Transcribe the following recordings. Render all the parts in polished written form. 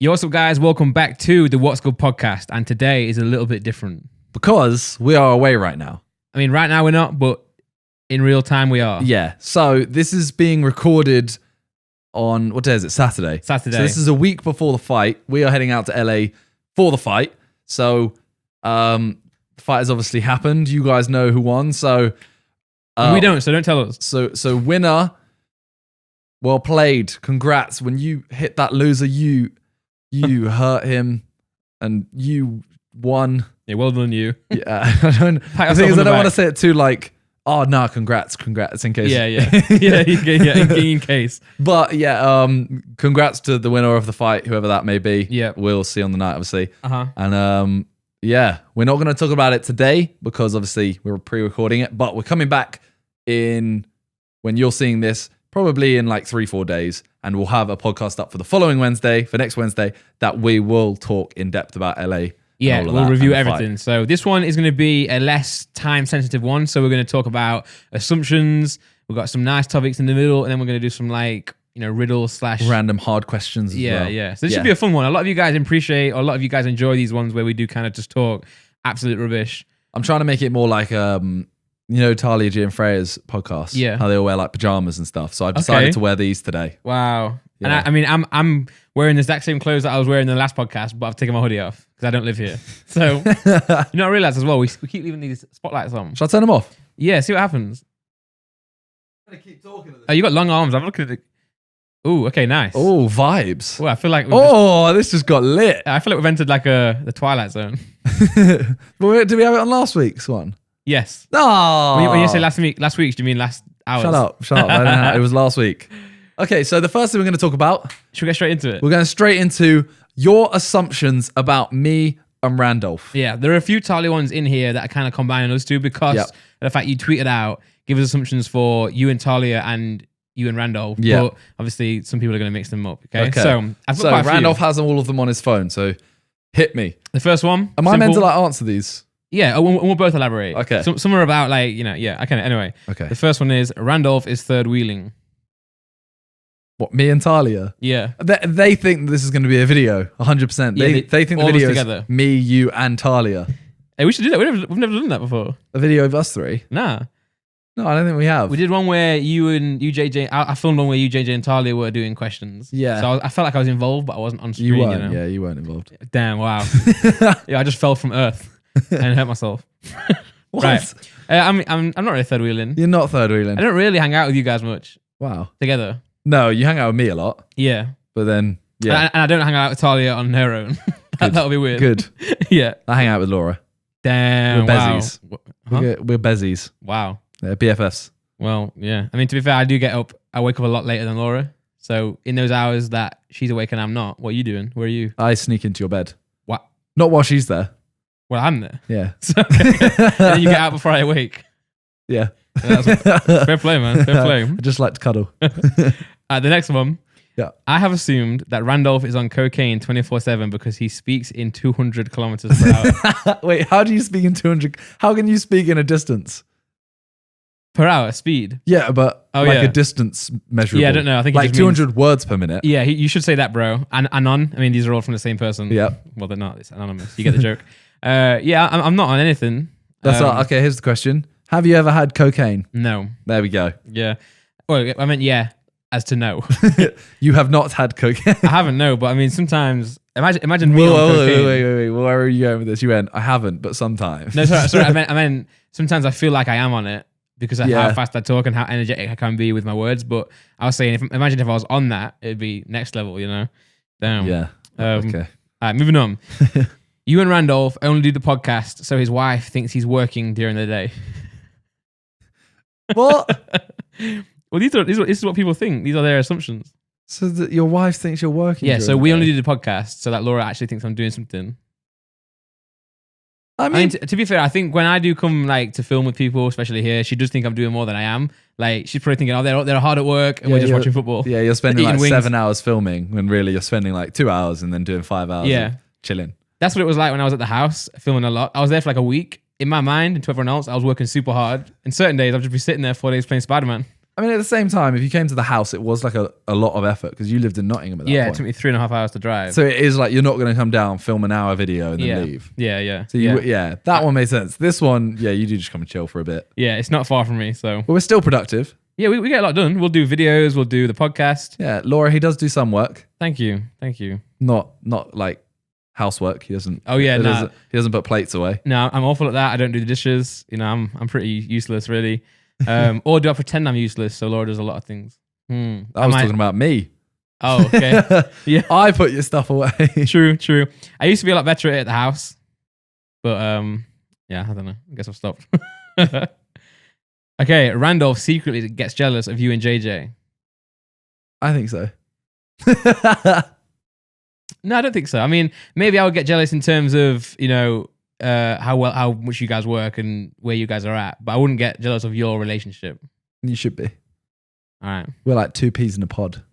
Yo, what's up, guys? Welcome back to the What's Good podcast. And today is a little bit different. Because we are away right now. I mean, right now we're not, but in real time we are. Yeah. So this is being recorded on, what day is it? Saturday. Saturday. So this is a week before the fight. We are heading out to LA for the fight. So the fight has obviously happened. You guys know who won. So we don't, so don't tell us. So winner, well played. Congrats. When you hit that loser, you hurt him and you won. Yeah, well done, you. Yeah. The thing is, I don't want to say it too like, oh no, congrats in case. In case. But yeah, congrats to the winner of the fight, whoever that may be. Yeah. We'll see on the night, obviously. Uh-huh. And yeah, we're not going to talk about it today because obviously we're pre-recording it, but we're coming back in when you're seeing this, probably in like 3-4 days, and we'll have a podcast up for the following Wednesday, for next Wednesday, that we will talk in depth about LA. Yeah, we'll review everything. So this one is going to be a less time-sensitive one. So we're going to talk about assumptions. We've got some nice topics in the middle, and then we're going to do some riddle / random hard questions as well. Yeah. So this should be a fun one. A lot of you guys appreciate, or a lot of you guys enjoy these ones where we do kind of just talk absolute rubbish. I'm trying to make it more like Talia, G and Freya's podcast. Yeah. How they all wear like pajamas and stuff. So I decided to wear these today. Wow. Yeah. And I'm wearing the exact same clothes that I was wearing in the last podcast, but I've taken my hoodie off because I don't live here. So, I realize as well, we keep leaving these spotlights on. Should I turn them off? Yeah, see what happens. I'm gonna keep talking. Oh, you got long arms. I'm looking at it. Oh, okay, nice. Oh, vibes. Well, I feel like this just got lit. I feel like we've entered like the Twilight Zone. Did we have it on last week's one? Yes. No. When you say last week's, do you mean last hours? Shut up. I don't know. It was last week. Okay, so the first thing we're going to talk about. Should we get straight into it? We're going straight into your assumptions about me and Randolph. Yeah, there are a few Talia ones in here that are kind of combining those two because of the fact you tweeted out, give us assumptions for you and Talia and you and Randolph. Yeah. But obviously, some people are going to mix them up. Okay. So I've got quite a few. Randolph has all of them on his phone. So hit me. The first one. Am I meant to answer these? Yeah, we'll both elaborate. Okay. Some are about okay. Anyway. Okay. The first one is Randolph is third wheeling. What, me and Talia? Yeah. They think this is going to be a video, 100%. Yeah, they think the video is me, you, and Talia. Hey, we should do that. We've never done that before. A video of us three? Nah. No, I don't think we have. We did one where you JJ. I filmed one where you, JJ, and Talia were doing questions. Yeah. So I felt like I was involved, but I wasn't on screen. You weren't. Yeah, you weren't involved. Damn! Wow. Yeah, I just fell from Earth and hurt myself. What? Right. I'm not really third wheeling. You're not third wheeling. I don't really hang out with you guys much. Wow. Together. No, you hang out with me a lot. Yeah. But then, yeah. And I don't hang out with Talia on her own. That'll be weird. Good. Yeah. I hang out with Laura. Damn. We're bezies. Wow. Huh? We're bezies. Wow. They're BFFs. Well, yeah. I mean, to be fair, I wake up a lot later than Laura. So in those hours that she's awake and I'm not, what are you doing? Where are you? I sneak into your bed. What? Not while she's there. Well, I'm there. Yeah. So, and then you get out before I awake. Yeah. Fair play, man. Fair play. I just like to cuddle. The next one. Yeah. I have assumed that Randolph is on cocaine 24/7 because he speaks in 200 kilometers per hour. Wait, how do you speak in 200? How can you speak in a distance? Per hour, speed. Yeah, but a distance measurable. Yeah, I don't know. I think like 200 words per minute. Yeah, you should say that, bro. And anon. I mean, these are all from the same person. Yeah. Well, they're not. It's anonymous. You get the joke. Yeah, I'm not on anything. That's okay. Here's the question: have you ever had cocaine? No. There we go. Yeah. Well, I meant yeah, as to no. You have not had cocaine. I haven't. No, but I mean, sometimes imagine me on cocaine. Wait. Where are you going with this? You went. I haven't, but sometimes. No, sorry. I meant sometimes I feel like I am on it because of how fast I talk and how energetic I can be with my words. But I was saying, imagine if I was on that, it'd be next level. Damn. Yeah. Okay. All right, moving on. You and Randolph only do the podcast so his wife thinks he's working during the day. What? Well, this is what people think. These are their assumptions. So that your wife thinks you're working. Yeah, so we only do the podcast so that Laura actually thinks I'm doing something. I mean, to be fair, I think when I do come to film with people, especially here, she does think I'm doing more than I am. Like she's probably thinking, oh, they're hard at work and we're just watching football. Yeah, you're spending like wings. 7 hours filming when really you're spending like 2 hours and then doing 5 hours. Yeah, chilling. That's what it was like when I was at the house filming a lot. I was there for like a week. In my mind and to everyone else, I was working super hard. And certain days, I'd just be sitting there 4 days playing Spider-Man. I mean, at the same time, if you came to the house, it was like a lot of effort because you lived in Nottingham at that point. It took me 3.5 hours to drive. So it is like you're not going to come down, film an hour video, and then leave. Yeah. So that one made sense. This one, you do just come and chill for a bit. Yeah, it's not far from me, so. But we're still productive. Yeah, we get a lot done. We'll do videos. We'll do the podcast. Yeah, Laura, he does do some work. Thank you. Not like housework. He doesn't. Oh yeah, he doesn't put plates away. No, I'm awful at that. I don't do the dishes. I'm pretty useless, really. Or do I pretend I'm useless? So Laura does a lot of things. I was talking about me. Oh, okay. Yeah, I put your stuff away. True. I used to be a lot better at it at the house, but I don't know. I guess I've stopped. Okay, Randolph secretly gets jealous of you and JJ. I think so. No, I don't think so. I mean, maybe I would get jealous in terms of how much you guys work and where you guys are at, but I wouldn't get jealous of your relationship. You should be. All right. We're like two peas in a pod.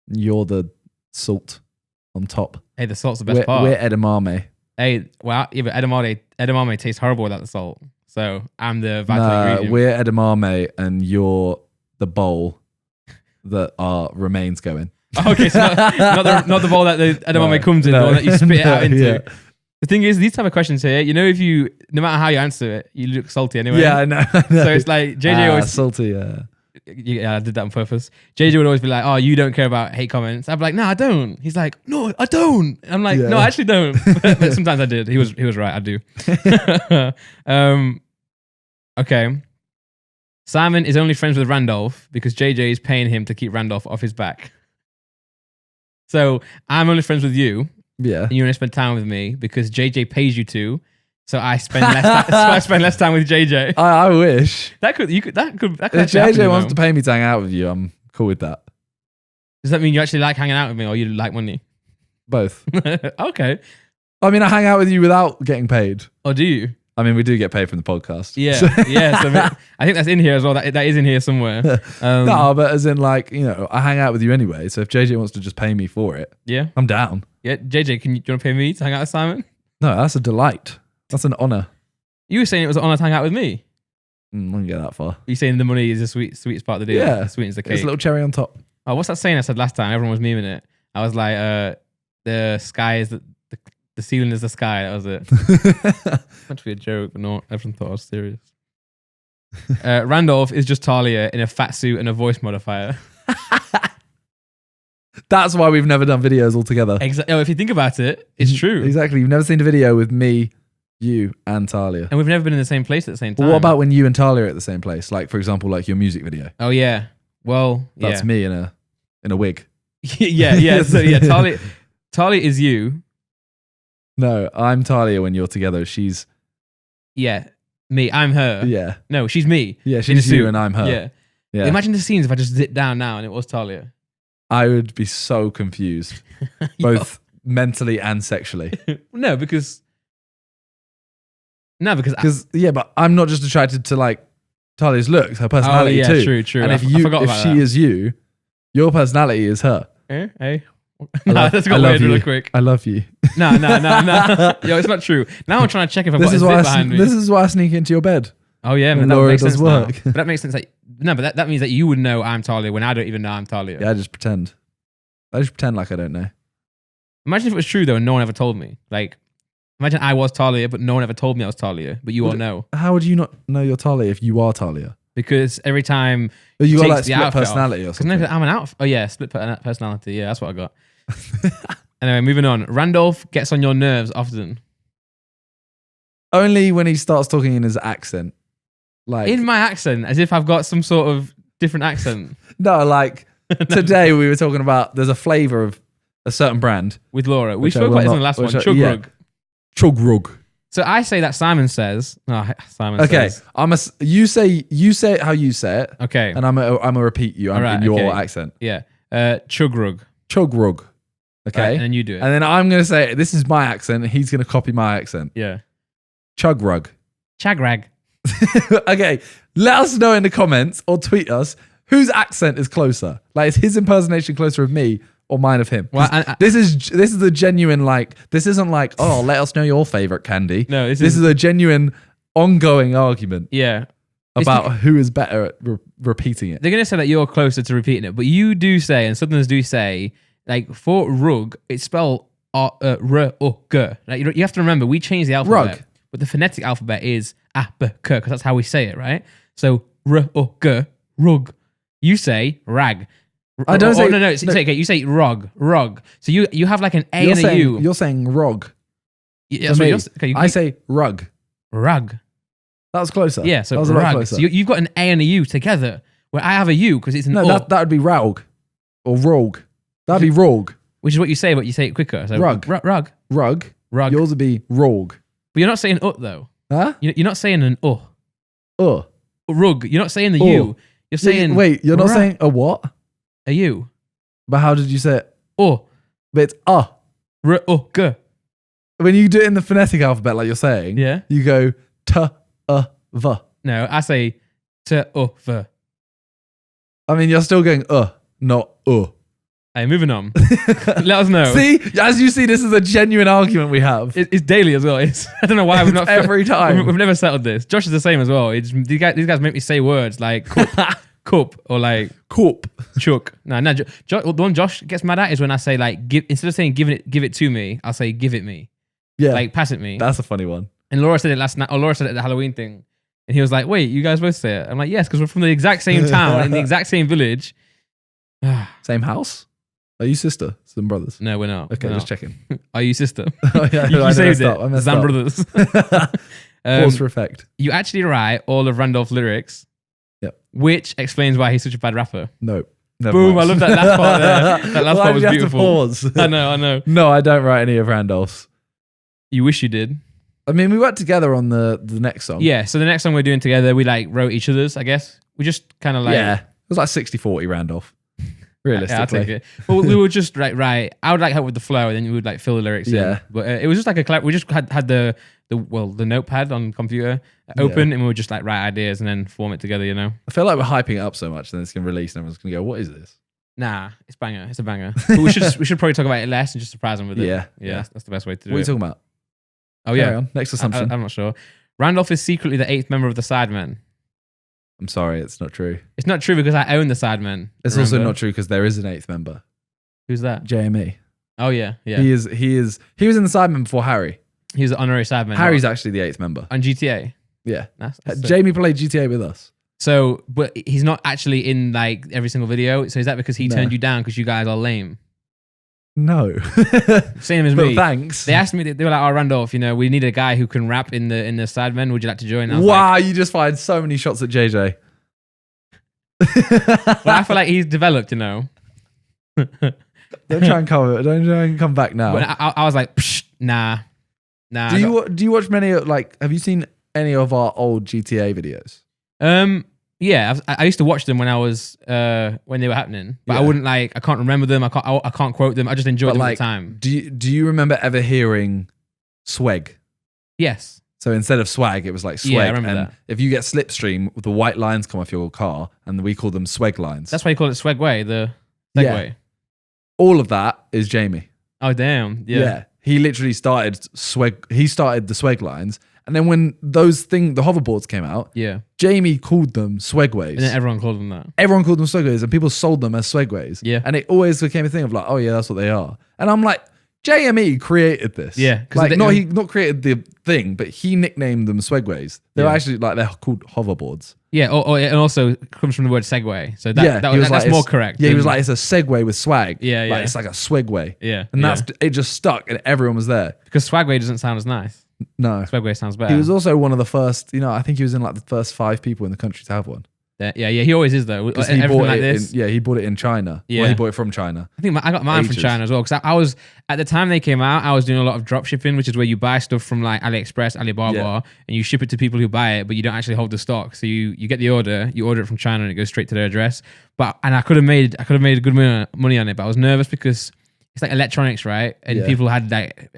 You're the salt on top. Hey, the salt's the best part. We're edamame. Hey, well, yeah, but edamame tastes horrible without the salt. So I'm the vital ingredient. We're edamame and you're the bowl that our remains go in. Okay, so not the bowl that the edamame comes in, the one that you spit it out into. Yeah. The thing is, these type of questions here, no matter how you answer it, you look salty anyway. Yeah, I know. So it's like JJ always salty. Yeah, I did that on purpose. JJ would always be like, "Oh, you don't care about hate comments." I'd be like, "No, I don't." He's like, "No, I don't." I'm like, "No, I actually don't." But sometimes I did. He was right. I do. Okay. Simon is only friends with Randolph because JJ is paying him to keep Randolph off his back. So I'm only friends with you. Yeah. And you only spend time with me because JJ pays you to. So I spend less time with JJ. I wish. That could if JJ wants to pay me to hang out with you, I'm cool with that. Does that mean you actually like hanging out with me or you like money? Both. Okay. I mean, I hang out with you without getting paid. Or do you? I mean, we do get paid from the podcast. Yeah. Yeah. So I think that's in here as well. That is in here somewhere. No, but as in like, I hang out with you anyway. So if JJ wants to just pay me for it, yeah, I'm down. Yeah. JJ, do you want to pay me to hang out with Simon? No, that's a delight. That's an honor. You were saying it was an honor to hang out with me. I wouldn't get that far. You're saying the money is the sweetest part of the deal. Yeah. The sweetens the cake. It's a little cherry on top. Oh, what's that saying I said last time? Everyone was memeing it. I was like, the sky is the ceiling is the sky. That was it. Meant to be a joke, but no, everyone thought I was serious. Randolph is just Talia in a fat suit and a voice modifier. That's why we've never done videos all together. Exactly. Oh, if you think about it, it's true. Exactly. You've never seen a video with me, you, and Talia. And we've never been in the same place at the same time. Well, what about when you and Talia are at the same place? Like, for example, like your music video. Oh, yeah. Well, that's me in a wig. yeah. So, yeah, Talia is you. No, I'm Talia when you're together. She's... Yeah, me. I'm her. Yeah. No, she's me. Yeah, she's you and I'm her. Yeah. Imagine the scenes if I just zipped down now and it was Talia. I would be so confused, both mentally and sexually. No, because but I'm not just attracted to like Talia's looks, her personality too. True. And if she is you, your personality is her. Hey. No, that's got weird really quick. I love you. No. Yo, it's not true. Now I'm trying to check if I've got a zip behind me. This is why I sneak into your bed. Oh yeah, man, that makes sense now. But that makes sense. But that means that you would know I'm Talia when I don't even know I'm Talia. Yeah, I just pretend like I don't know. Imagine if it was true though and no one ever told me. Like, imagine I was Talia, but no one ever told me I was Talia. But you all know. How would you not know you're Talia if you are Talia? Because every time you got like split personality or something. I'm an outfit. Oh yeah, split personality. Yeah, that's what I got. Anyway, moving on. Randolph gets on your nerves often. Only when he starts talking in his accent. Like in my accent, as if I've got some sort of different accent. No, like today we were talking about there's a flavour of a certain brand. With Laura. We spoke about this in the last one. Chugrug. Chugrug. So I say that Simon says. Says. You say it how you say it. Okay. And I'm gonna repeat you in your accent. Yeah. Chugrug. Chugrug. Okay. Right, and then you do it. And then I'm gonna say this is my accent and he's gonna copy my accent. Yeah. Chugrug. Chagrag. Okay. Let us know in the comments or tweet us whose accent is closer. Like, is his impersonation closer of me or mine of him? Well, this is a genuine, like, this isn't like, oh, let us know your favorite candy. No, this is a genuine ongoing argument. Yeah. about who is better at repeating it. They're going to say that you're closer to repeating it, but you do say, and Southerners do say, like for rug, it's spelled R-U-G. Like, you have to remember, we changed the alphabet, Rug. but the phonetic alphabet is A-B-K, because that's how we say it, right? So R-U-G, rug. You say rag. I don't say... No. Okay, you say rug. So you have like an A and a U. You're saying rog. Yeah, that's what you're saying. I say rug. Rug. That was closer. Yeah, so that was a lot closer. So you've got an A and a U together, where I have a U because it's an O. That would be raug or rogue. That'd be rogue. Which is what you say, but you say it quicker. So rug. Rug. Yours would be rogue. But you're not saying though. Huh? You're not saying an Rug. You're not saying the U. You're saying... Wait, you're not saying a what? A U. But how did you say it? But it's R-U-G. When you do it in the phonetic alphabet, like you're saying, yeah, you go v. No, I say v. I mean, you're still going not Hey, moving on. Let us know. See, as you see, this is a genuine argument we have. It's daily as well. I don't know why we've not every time. We've never settled this. Josh is the same as well. These guys make me say words like cup or like cup, chuck. No. The one Josh gets mad at is when I say like instead of saying give it to me, I'll say give it me. Yeah, like pass it me. That's a funny one. And Laura said it last night. Or Laura said it at the Halloween thing, and he was like, "Wait, you guys both say it?" I'm like, "Yes, because we're from the exact same town in the exact same village." Same house. Are you sister? Some brothers? No, we're not. Okay, just checking. Are you sister? Oh, yeah, you saved it. I messed Zam up. brothers. Pause for effect. You actually write all of Randolph's lyrics. Yep. Which explains why he's such a bad rapper. No. Boom! I love that last part there. That last part was beautiful. Pause? I know. No, I don't write any of Randolph's. You wish you did. I mean, we worked together on the next song. Yeah, so the next song we're doing together, we like wrote each other's, I guess. We just kind of like... Yeah, it was like 60-40 Randolph. Realistically. Yeah, I'll take it. Well, we would just like write... I would like help with the flow, and then you would like fill the lyrics in. But it was just like we just had the notepad on computer open, and we would just like write ideas and then form it together, you know? I feel like we're hyping it up so much, then it's going to release, and everyone's going to go, what is this? Nah, it's banger. It's a banger. But we should probably talk about it less and just surprise them with it. Yeah. That's the best way to do it. What are you talking about? Oh, yeah. On. Next assumption. I'm not sure. Randolph is secretly the 8th member of the Sidemen. I'm sorry, it's not true. It's not true because I own the Sidemen. It's also not true because there is an 8th member. Who's that? JME. Oh, yeah. He was in the Sidemen before Harry. He was an honorary Sideman. Harry's actually the 8th member. On GTA? Yeah. That's Jamie played GTA with us. So, but he's not actually in like every single video. So is that because he turned you down because you guys are lame? No. Same as me. Thanks. They asked me, they were like, "Oh, Randolph, we need a guy who can rap in the Sidemen. Would you like to join?" Wow, you just fired so many shots at JJ. Well, I feel like he's developed, Don't try and come back now. But I was like, nah. Do you watch many have you seen any of our old GTA videos? Yeah, I used to watch them when I was when they were happening, but I wouldn't I can't remember them. I can't quote them. I just enjoyed them at the time. Do you remember ever hearing swag? Yes. So instead of swag, it was like swag. Yeah, I remember that. If you get slipstream, the white lines come off your car, and we call them swag lines. That's why you call it Swagway, the Segway. Yeah. All of that is Jamie. Oh damn! Yeah. He literally started swag. He started the swag lines. And then when the hoverboards came out, Jamie called them Swagways. And then everyone called them that. Everyone called them Swagways, and people sold them as Swagways. Yeah. And it always became a thing of like, oh yeah, that's what they are. And I'm like, JME created this. Yeah. He not created the thing, but he nicknamed them Swagways. They're actually they're called hoverboards. Yeah, and also comes from the word Segway. So that's more correct. Yeah, he was like, it's a Segway with swag. Yeah. It's like a Swagway. Yeah. And it just stuck, and everyone was there. Because Swagway doesn't sound as nice. No. Swagway sounds better. He was also one of the first, I think he was in the first 5 people in the country to have one. Yeah, he always is though. He bought he bought it in China. Yeah. Well, he bought it from China. I think I got mine from China as well. Because I was, at the time they came out, I was doing a lot of drop shipping, which is where you buy stuff from like AliExpress, Alibaba, and you ship it to people who buy it, but you don't actually hold the stock. So you get the order, you order it from China, and it goes straight to their address. And I could have made good money on it, but I was nervous because it's like electronics, right? And people had like...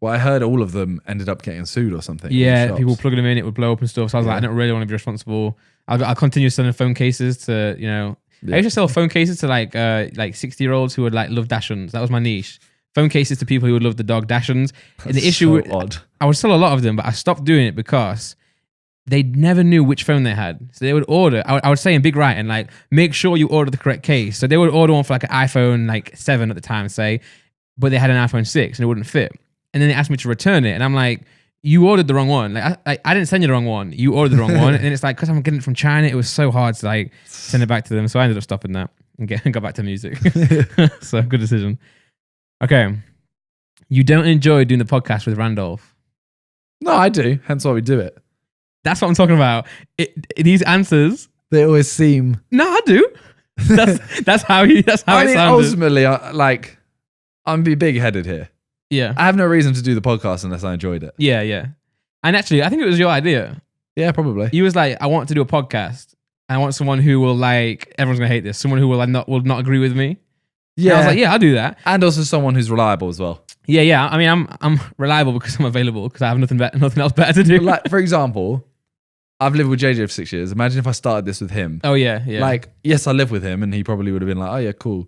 well, I heard all of them ended up getting sued or something. Yeah, people plugging them in, it would blow up and stuff. So I was like, I don't really want to be responsible. I'll continue selling phone cases to, I used to sell phone cases to like 60-year-olds who would like love Dachshunds. That was my niche. Phone cases to people who would love the dog Dachshunds. And the issue... odd. I would sell a lot of them, but I stopped doing it because they never knew which phone they had. So they would order, I would say in big writing, like, make sure you order the correct case. So they would order one for like an iPhone like 7 at the time, say, but they had an iPhone 6 and it wouldn't fit. And then they asked me to return it. And I'm like, you ordered the wrong one. Like I didn't send you the wrong one. You ordered the wrong one. And it's like, because I'm getting it from China, it was so hard to like send it back to them. So I ended up stopping that and got back to music. So good decision. Okay. You don't enjoy doing the podcast with Randolph. No, I do. Hence why we do it. That's what I'm talking about. These answers. They always seem. No, I do. That's how it sounded. Ultimately, I'm be big-headed here. Yeah. I have no reason to do the podcast unless I enjoyed it. Yeah, yeah. And actually, I think it was your idea. Yeah, probably. You was like, I want to do a podcast. I want someone who will like, everyone's gonna hate this. Someone who will like will not agree with me. Yeah. And I was like, yeah, I'll do that. And also someone who's reliable as well. Yeah, yeah. I mean, I'm reliable because I'm available because I have nothing else better to do. Like, for example, I've lived with JJ for 6 years. Imagine if I started this with him. Oh yeah, yeah. Like, yes, I live with him, and he probably would have been like, oh yeah, cool.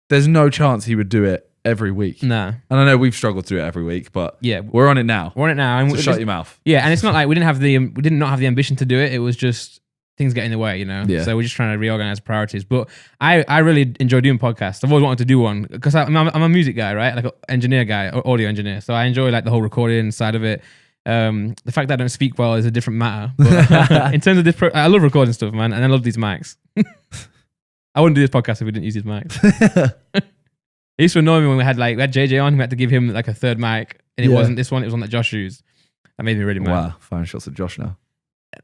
There's no chance he would do it every week. Nah. And I know we've struggled through it every week, but yeah, we're on it now. We're on it now. And so shut your mouth. Yeah, and it's not like we did not have the ambition to do it. It was just things get in the way, you know. Yeah. So we're just trying to reorganize priorities. But I really enjoy doing podcasts. I've always wanted to do one because I'm a music guy, right? Like an engineer guy, audio engineer. So I enjoy like the whole recording side of it. The fact that I don't speak well is a different matter. But in terms of this, I love recording stuff, man, and I love these mics. I wouldn't do this podcast if we didn't use these mics. It used to annoy me when we had JJ on. We had to give him like a third mic, and it wasn't this one. It was one that Josh used. That made me really mad. Wow, firing shots at Josh now.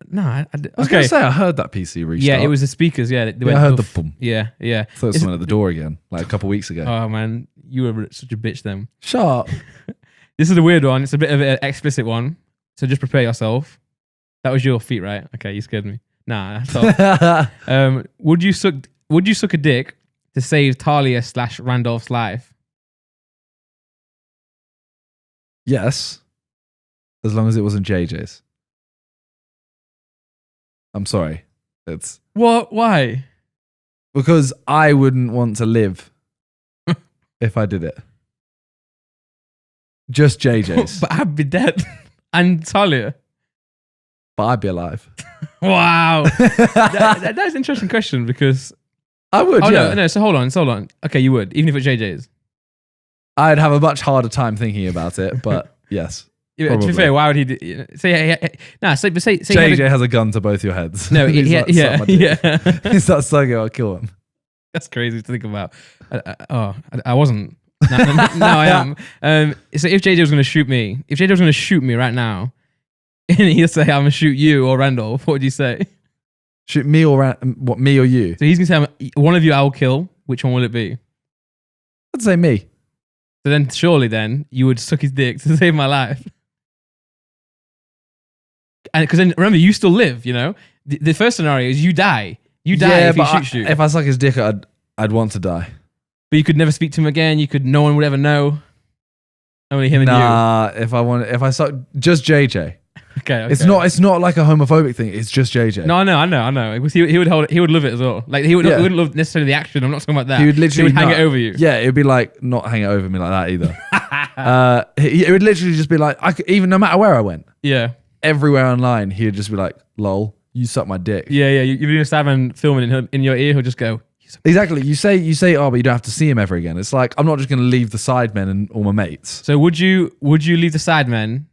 No, I was going to say I heard that PC restart. Yeah, it was the speakers. Yeah, I heard the boom. Yeah, yeah. I thought it was someone at the door again, like a couple of weeks ago. Oh man, you were such a bitch then. Shut up. This is a weird one. It's a bit of an explicit one, so just prepare yourself. That was your feet, right? Okay, you scared me. Nah, that's all. Would you suck a dick to save Talia / Randolph's life? Yes, as long as it wasn't JJ's. I'm sorry. It's what? Why? Because I wouldn't want to live if I did it. Just JJ's. But I'd be dead. And Talia. But I'd be alive. Wow. That's an interesting question because I would. Oh yeah. no. So hold on. Okay, you would, even if it's JJ's. I'd have a much harder time thinking about it, but yes. Yeah, to be fair, why would he say? Say JJ has a gun to both your heads. No, yeah. He starts sucking, I'll kill him. That's crazy to think about. I wasn't. No, I am. So if JJ was going to shoot me right now, and he'll say, "I'm going to shoot you or Randolph," what would you say? Shoot me or me or you? So he's going to say, "One of you I will kill." Which one will it be? I'd say me. So then, surely, you would suck his dick to save my life. And because then remember, you still live. You know, the first scenario is you die. You die if he shoots you. If I suck his dick, I'd want to die. But you could never speak to him again. No one would ever know. Only him and you. Nah, if I suck just JJ. Okay. It's not like a homophobic thing. It's just JJ. No, I know. He would love it as well. Like he wouldn't love necessarily the action. I'm not talking about that. He would literally hang it over you. Yeah, it would be like not hang it over me like that either. It would literally just be like even no matter where I went. Yeah. Everywhere online, he would just be like, "Lol, you suck my dick." Yeah. You're doing a Simon filming in your ear. He'll just go. Exactly. You say, "Oh, but you don't have to see him ever again." It's like I'm not just going to leave the sidemen and all my mates. So would you leave the sidemen?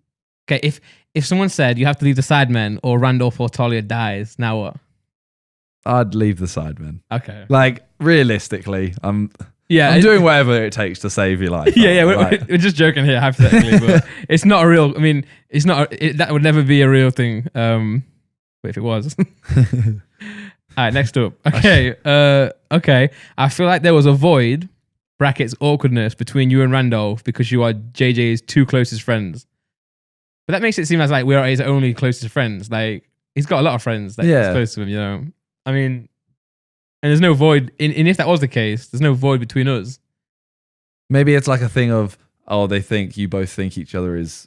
Okay, if someone said you have to leave the sidemen or Randolph or Talia dies, now what? I'd leave the sidemen. Okay. Like realistically, I'm doing whatever it takes to save your life. Yeah. We're just joking here, hypothetically, but it's not a real. I mean, it's not. That would never be a real thing. But if it was. All right, next up. Okay. Okay. I feel like there was a void (brackets awkwardness) between you and Randolph because you are JJ's two closest friends. But that makes it seem as like we are his only closest friends. Like he's got a lot of friends that are close to him. You know. I mean, and there's no void. And if that was the case, there's no void between us. Maybe it's like a thing of you both think each other is.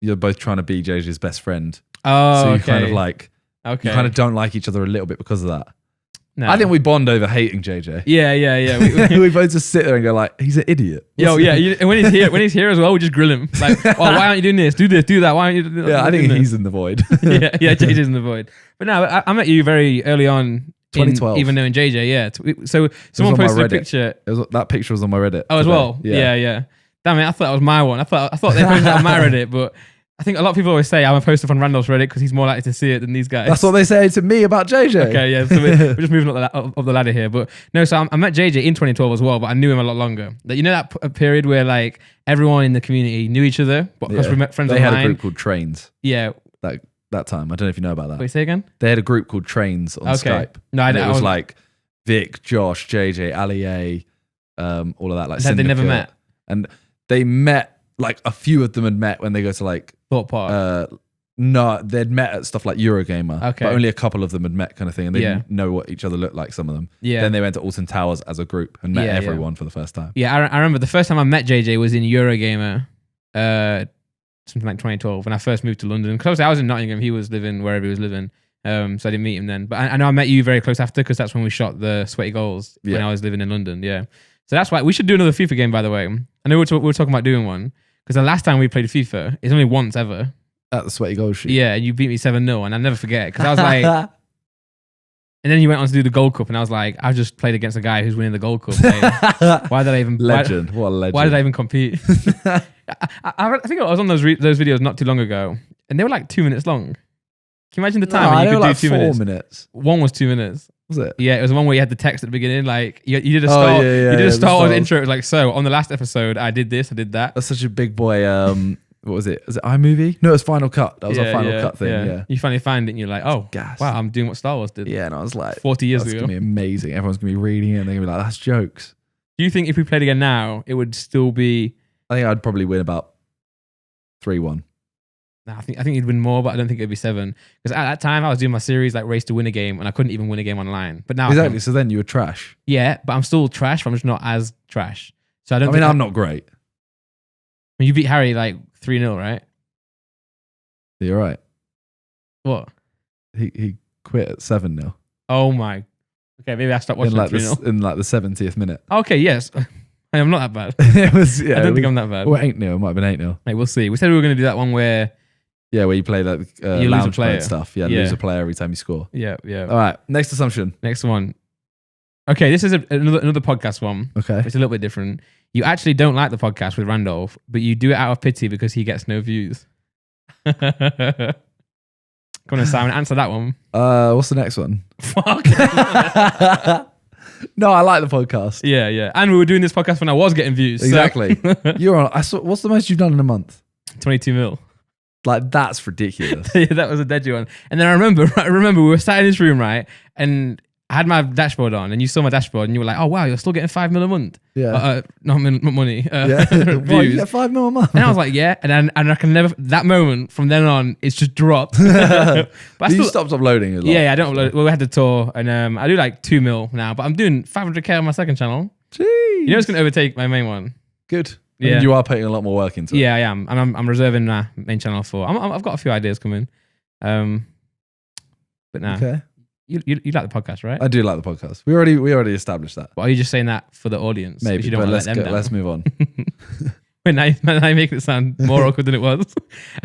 You're both trying to be JJ's best friend. Oh, so you okay. kind of you kind of don't like each other a little bit because of that. No. I think we bond over hating JJ. Yeah. We both just sit there and go like, he's an idiot. And when he's here as well, we just grill him. Like, oh, why aren't you doing this? Do this, do that. Why aren't you doing that? Yeah, I think he's in the void. yeah, JJ's in the void. But no, I met you very early on. 2012. Even knowing JJ, yeah. So someone posted a picture. That picture was on my Reddit. Oh, as well? Yeah. Damn it, I thought that was my one. I thought they posted it on my Reddit, but I think a lot of people always say I'm a poster on Randolph's Reddit because he's more likely to see it than these guys. That's what they say to me about JJ. Okay, yeah. So we're just moving up the ladder here. But no, so I met JJ in 2012 as well, but I knew him a lot longer. Like, you know that period where like everyone in the community knew each other because we met friends They online? had a group called Trains. Yeah. That time. I don't know if you know about that. Wait, say again? They had a group called Trains on Skype. No, I and don't. it was like Vic, Josh, JJ, Ali A, all of that. Like they never met. And they met, like a few of them had met when they go to like Thought Park. No, they'd met at stuff like Eurogamer. Okay. But only a couple of them had met kind of thing. And they Yeah. didn't know what each other looked like, some of them. Yeah. Then they went to Alton Towers as a group and met Yeah, everyone for the first time. Yeah, I remember the first time I met JJ was in Eurogamer, something like 2012 when I first moved to London. Because obviously I was in Nottingham, he was living wherever he was living, so I didn't meet him then. But I know I met you very close after because that's when we shot the Sweaty Goals when I was living in London. Yeah, so that's why we should do another FIFA game. By the way, I know we were talking about doing one because the last time we played FIFA, it's only once ever At the Sweaty Goals shoot. Yeah, and you beat me 7-0, and I'll never forget it because I was like. And then you went on to do the Gold Cup, and I was like, I just played against a guy who's winning the Gold Cup. Why did I even? Legend. What a legend. Why did I even compete? I think I was on those videos not too long ago, and they were like 2 minutes long. Can you imagine the time when you could like do 2 4 minutes? One was 2 minutes. Was it? Yeah, it was the one where you had the text at the beginning. Like you did a start. You did a start or intro. It was like, so on the last episode, I did this, I did that. That's such a big boy. What was it? Was it iMovie? No, it was Final Cut. That was our Final Cut thing. Yeah. You finally find it, and you're like, oh, gas. Wow, I'm doing what Star Wars did. Yeah, and I was like, 40 years ago. It's gonna be amazing. Everyone's gonna be reading it, and they're gonna be like, that's jokes. Do you think if we played again now, it would still be? I think I'd probably win about 3-1. No, I think you'd win more, but I don't think it'd be 7. Because at that time, I was doing my series like Race to Win a Game, and I couldn't even win a game online. But now, exactly. So then you were trash. Yeah, but I'm still trash. But I'm just not as trash. So I don't. I mean, I'm not great. When you beat Harry like 3-0, right? You're right. What? He quit at 7-0. Oh my. Okay, maybe I stopped watching in like 3-0. in like the 70th minute. Okay, yes. I'm not that bad. It was. Yeah, I don't think I'm that bad. Or 8-0. It might have been 8-0. Hey, we'll see. We said we were going to do that one where. Yeah, where you play like you lose a lounge player. mode stuff. Yeah, lose a player every time you score. Yeah. All right, next assumption. Next one. Okay, this is another podcast one. Okay. It's a little bit different. You actually don't like the podcast with Randolph, but you do it out of pity because he gets no views. Come on, Simon, answer that one. What's the next one? Fuck. No, I like the podcast. Yeah. And we were doing this podcast when I was getting views. Exactly. So. You're on. What's the most you've done in a month? 22 mil. Like, that's ridiculous. Yeah, that was a deadly one. And then I remember we were sat in this room, right? And I had my dashboard on, and you saw my dashboard, and you were like, "Oh wow, you're still getting 5 mil a month." Yeah. Not money. Yeah. Views. Well, you get 5 mil a month. And I was like, "Yeah." And I can never. That moment from then on, it's just dropped. But you stopped uploading a lot. Yeah, I don't upload. Well, we had the tour, and I do like 2 mil now, but I'm doing 500k on my second channel. Jeez. You know, it's gonna overtake my main one. Good. Yeah. And you are putting a lot more work into it. Yeah, I am. And I'm reserving my main channel for. I've got a few ideas coming. But now. Okay. You like the podcast, right? I do like the podcast. We already established that. But are you just saying that for the audience? Maybe, You don't but want to let them down? let's move on. Wait, now you're making it sound more awkward than it was.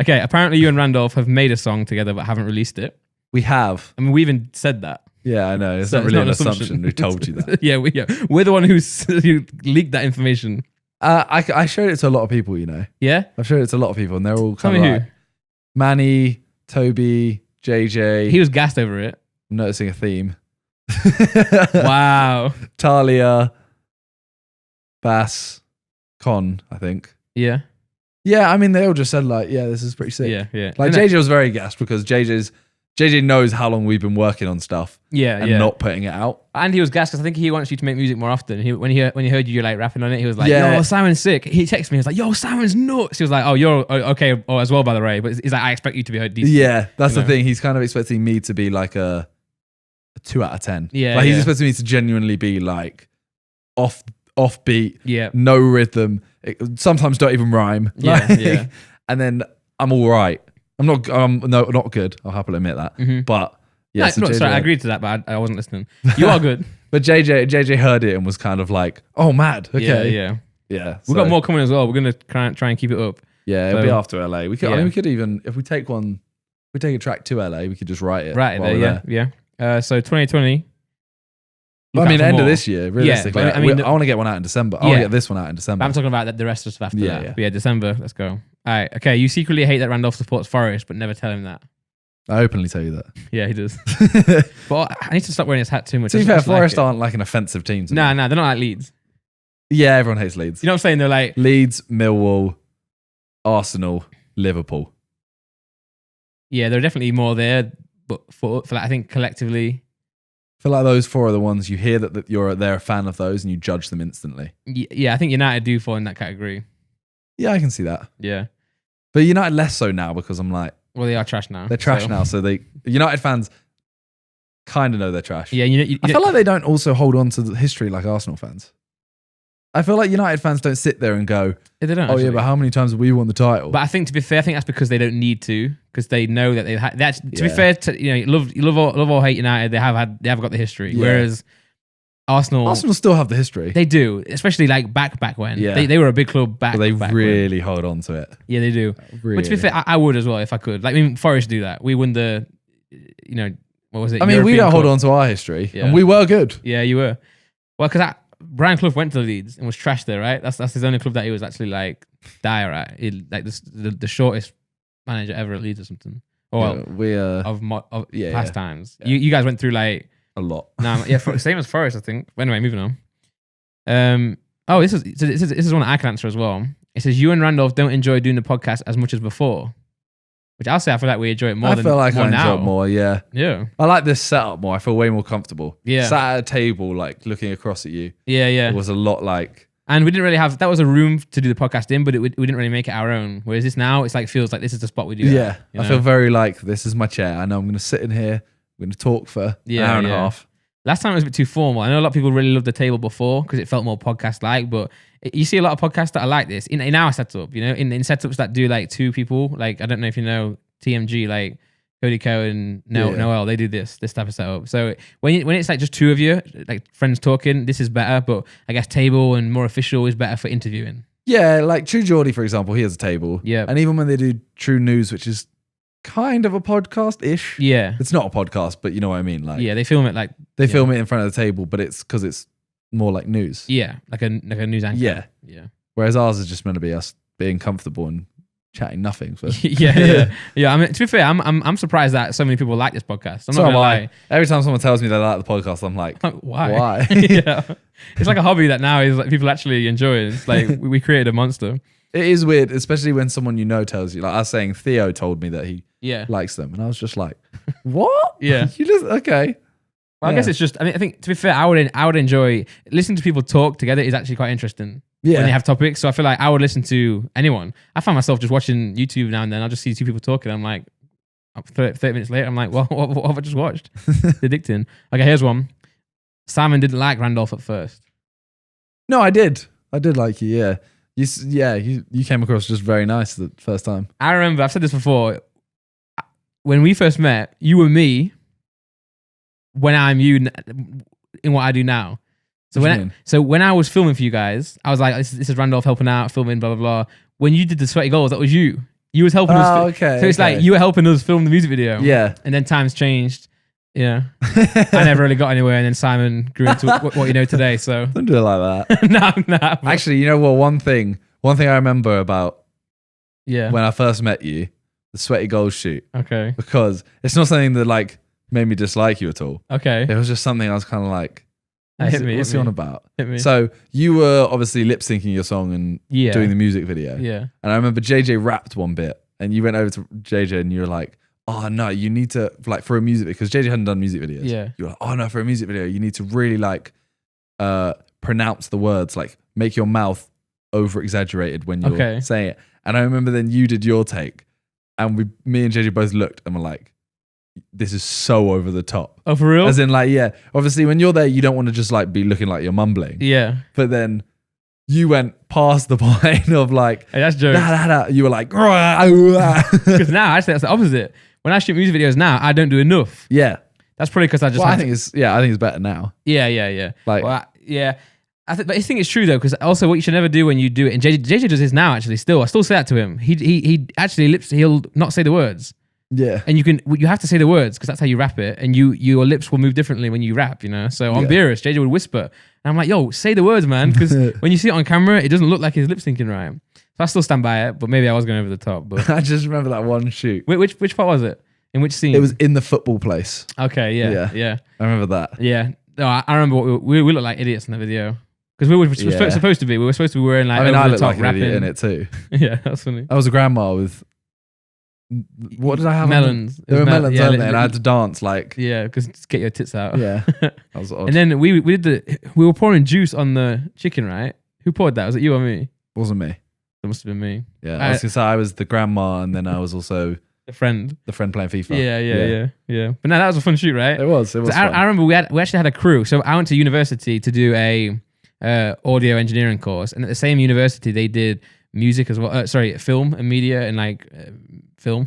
Okay, apparently you and Randolph have made a song together but haven't released it. We have. I mean, we even said that. Yeah, I know. It's So not really an assumption. We told you that. Yeah, we're the one who leaked that information. I showed it to a lot of people, you know. Yeah? I've showed it to a lot of people, and they're all Tell kind me of like, Manny, Toby, JJ. He was gassed over it. I'm noticing a theme. Wow. Talia, Bass, Con, I think. Yeah. Yeah, I mean, they all just said like, yeah, this is pretty sick. Yeah. Like JJ was very gassed because JJ knows how long we've been working on stuff. Yeah. Not putting it out. And he was gassed because I think he wants you to make music more often. When he heard you like rapping on it, he was like, Yeah. "Yo, Simon's sick." He texted me. He was like, "Yo, Simon's nuts." He was like, "Oh, you're okay." Oh, as well, by the way. But he's like, "I expect you to be heard decent." Yeah, that's You the know? thing. He's kind of expecting me to be like a 2 out of 10. Yeah, like he's yeah. expecting me to genuinely be like offbeat, Yeah. no rhythm, sometimes don't even rhyme. Yeah, Like, yeah. And then I'm all right. I'm not good. I'll happily admit that. Mhm. But Yeah, No, sorry, I agreed to that, but I wasn't listening. You are good. But JJ heard it and was kind of like, oh, mad. Okay. Yeah. We've got more coming as well. We're going to try and keep it up. Yeah, it'll be after LA. We could, I mean, we could even, if we take a track to LA, we could just write it. Right there, yeah. So 2020. I mean, end of this year, realistically. Yeah, I mean, I want to get one out in December. I want to get this one out in December. But I'm talking about the rest of stuff after that. Yeah. But yeah, December, let's go. All right, okay. You secretly hate that Randolph supports Forest, but never tell him that. I openly tell you that. Yeah, he does. But I need to stop wearing his hat too much. To be fair, Forest aren't like an offensive team. Nah, they're not like Leeds. Yeah, everyone hates Leeds. You know what I'm saying? They're like Leeds, Millwall, Arsenal, Liverpool. Yeah, they're definitely more there, but for like, I think collectively, I feel like those four are the ones you hear that they're a fan of those and you judge them instantly. Yeah, I think United do fall in that category. Yeah, I can see that. Yeah, but United less so now because I'm like, well, they are trash now. They're trash now, so United fans kind of know they're trash. Yeah, I feel like they don't also hold on to the history like Arsenal fans. I feel like United fans don't sit there and go, they don't. Oh yeah, but how many times have we won the title? But I think, to be fair, I think that's because they don't need to, because they know that they've had. To be fair, you love or hate United, they have got the history. Yeah. Whereas Arsenal still have the history. They do, especially like back when. Yeah. They were a big club back. But they back really hold on to it. Yeah, they do. Really. But to be fair, I would as well if I could. Like, I mean, Forest do that. We won the, what was it? I mean, European we don't hold Cup. on to our history, and we were good. Yeah, you were. Well, because Brian Clough went to Leeds and was trash there, right? That's his only club that he was actually like dire at. Like the shortest manager ever at Leeds or something. Or of past times. Yeah. You guys went through like a lot. Same as Forest, I think. Anyway, moving on. This is one I can answer as well. It says you and Randolph don't enjoy doing the podcast as much as before. Which I'll say I feel like we enjoy it more. I feel like I enjoy it more, yeah. Yeah. I like this setup more. I feel way more comfortable. Yeah. Sat at a table, like looking across at you. Yeah. It was a lot like. And we didn't really have, that was a room to do the podcast in, but we didn't really make it our own. Whereas this now, it's like, feels like this is the spot we do. Yeah. I feel very like, this is my chair. I know I'm going to sit in here. We're going to talk for an hour and a half. Last time it was a bit too formal. I know a lot of people really loved the table before because it felt more podcast-like, but you see a lot of podcasts that are like this in our setup, in setups that do like two people. Like, I don't know if you know TMG, like Cody Cohen, Noel, they do this type of setup. So when it's like just two of you, like friends talking, this is better, but I guess table and more official is better for interviewing. Yeah, like True Geordie, for example, he has a table. Yeah. And even when they do True News, which is kind of a podcast-ish. Yeah. It's not a podcast, but you know what I mean. Like, yeah, they film it like... They film it in front of the table, but it's because it's more like news. Yeah, like a news anchor. Yeah. Whereas ours is just meant to be us being comfortable and chatting nothing. So. Yeah. I mean, to be fair, I'm surprised that so many people like this podcast. I'm not gonna lie. Every time someone tells me they like the podcast, I'm like, why? Yeah, it's like a hobby that now is like people actually enjoy it. It's like we created a monster. It is weird, especially when someone you know tells you. Like I was saying, Theo told me that he likes them, and I was just like, what? Yeah, you just okay. Well, I guess it's just. I mean, I think to be fair, I would enjoy listening to people talk together. Is actually quite interesting. Yeah. When they have topics. So I feel like I would listen to anyone. I find myself just watching YouTube now and then. I'll just see two people talking. I'm like, 30 minutes later, I'm like, well, what have I just watched? It's addicting. Okay, here's one. Simon didn't like Randolph at first. No, I did. I did like you, yeah. You came across just very nice the first time. I remember, I've said this before. When we first met, you were me when I'm you in what I do now. So when I was filming for you guys, I was like, this is Randolph helping out, filming, blah, blah, blah. When you did the sweaty goals, that was you. You was helping us. Okay. So it's like you were helping us film the music video. Yeah. And then times changed. Yeah. I never really got anywhere. And then Simon grew into what you know today. So don't do it like that. No. Actually, you know what? One thing I remember about when I first met you, the sweaty goals shoot. Okay. Because it's not something that like made me dislike you at all. Okay. It was just something I was kind of like, what's he on about? Hit me. So you were obviously lip syncing your song and doing the music video. Yeah. And I remember JJ rapped one bit and you went over to JJ and you were like, oh no, you need to like for a music video, because JJ hadn't done music videos. Yeah. You were like, oh no, for a music video, you need to really like pronounce the words, like make your mouth over exaggerated when you're saying it. And I remember then you did your take and me and JJ both looked and were like, this is so over the top. Oh, for real? As in like, yeah, obviously when you're there, you don't want to just like be looking like you're mumbling. Yeah. But then you went past the point of like, hey, that's jokes. You were like, because now actually that's the opposite. When I shoot music videos now, I don't do enough. Yeah. That's probably because I just. Well, I had think it's better now. Yeah. Like, Well, yeah. But I think it's true though, because also what you should never do when you do it, and JJ does this now actually. Still, I still say that to him. He actually he'll not say the words, yeah. and you have to say the words because that's how you rap it, and your lips will move differently when you rap. So on Beerus, JJ would whisper, and I'm like, yo, say the words, man, because when you see it on camera, it doesn't look like he's lip syncing right. So I still stand by it, but maybe I was going over the top. But I just remember that one shoot. which part was it? In which scene? It was in the football place. Okay, yeah. I remember that. Yeah. No, I remember we looked like idiots in the video. Because we were supposed to be. We were supposed to be wearing like I over the looked top like an rapping. idiot in it too. Yeah, that's funny. I was a grandma with. What did I have? Melons. There were melons, weren't there? And I had to dance like. Yeah, because get your tits out. Yeah, that was odd. And then we were pouring juice on the chicken, right? Who poured that? Was it you or me? Wasn't me. It must have been me. Yeah, I was gonna say I was the grandma, and then I was also The friend playing FIFA. Yeah. But no, that was a fun shoot, right? It was. Fun. I remember we actually had a crew. So I went to university to do a audio engineering course, and at the same university they did music as well. Film and media and like film.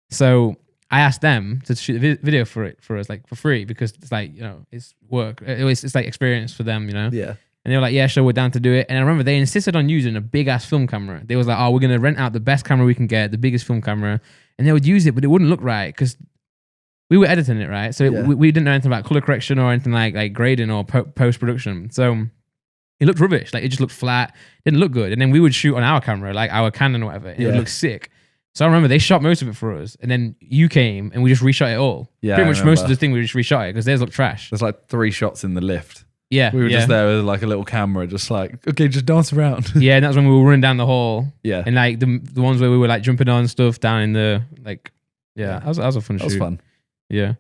So I asked them to shoot a video for us, like for free, because it's like it's work. It's like experience for them, Yeah. And they were like, yeah, sure, we're down to do it. And I remember they insisted on using a big ass film camera. They was like, oh, we're gonna rent out the best camera we can get, the biggest film camera, and they would use it, but it wouldn't look right because we were editing it, right? So we didn't know anything about color correction or anything like grading or post production. So it looked rubbish. Like it just looked flat, didn't look good. And then we would shoot on our camera, like our Canon or whatever, and it would look sick. So I remember they shot most of it for us, and then you came and we just reshot it all. Yeah, pretty much most of the thing we just reshot it because theirs looked trash. There's like 3 shots in the lift. Yeah, we were just there with like a little camera, just like, okay, just dance around. Yeah, and that's when we were running down the hall. Yeah, and like the ones where we were like jumping on stuff down in the like. Yeah, that was a fun shoot. That was fun. Yeah.